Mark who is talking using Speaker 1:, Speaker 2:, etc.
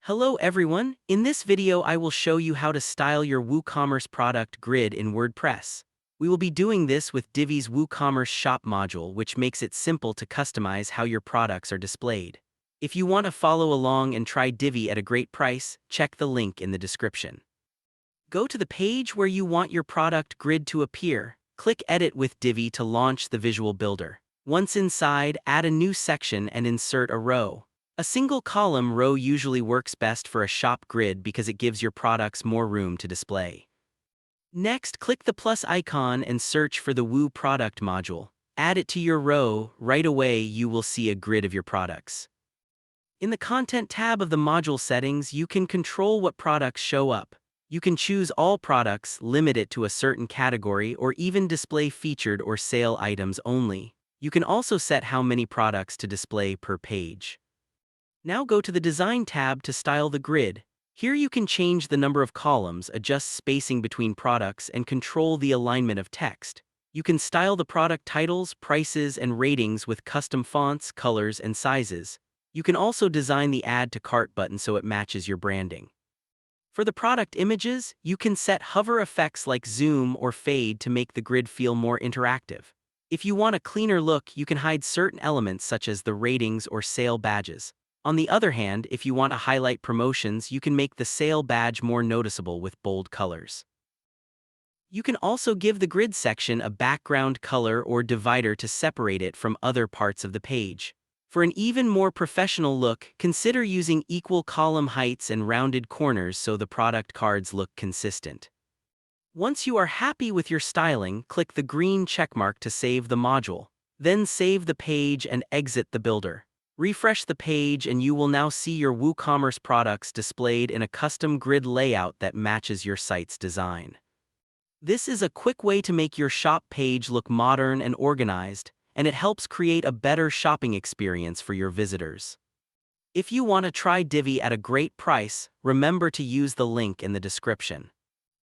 Speaker 1: Hello everyone, in this video I will show you how to style your WooCommerce product grid in WordPress. We will be doing this with Divi's WooCommerce Shop module, which makes it simple to customize how your products are displayed. If you want to follow along and try Divi at a great price, check the link in the description. Go to the page where you want your product grid to appear, click Edit with Divi to launch the visual builder. Once inside, add a new section and insert a row. A single column row usually works best for a shop grid because it gives your products more room to display. Next, click the plus icon and search for the Woo product module. Add it to your row. Right away, you will see a grid of your products. In the Content tab of the module settings, you can control what products show up. You can choose all products, limit it to a certain category, or even display featured or sale items only. You can also set how many products to display per page. Now go to the Design tab to style the grid. Here you can change the number of columns, adjust spacing between products, and control the alignment of text. You can style the product titles, prices, and ratings with custom fonts, colors, and sizes. You can also design the Add to Cart button so it matches your branding. For the product images, you can set hover effects like zoom or fade to make the grid feel more interactive. If you want a cleaner look, you can hide certain elements such as the ratings or sale badges. On the other hand, if you want to highlight promotions, you can make the sale badge more noticeable with bold colors. You can also give the grid section a background color or divider to separate it from other parts of the page. For an even more professional look, consider using equal column heights and rounded corners so the product cards look consistent. Once you are happy with your styling, click the green checkmark to save the module. Then save the page and exit the builder. Refresh the page and you will now see your WooCommerce products displayed in a custom grid layout that matches your site's design. This is a quick way to make your shop page look modern and organized, and it helps create a better shopping experience for your visitors. If you want to try Divi at a great price, remember to use the link in the description.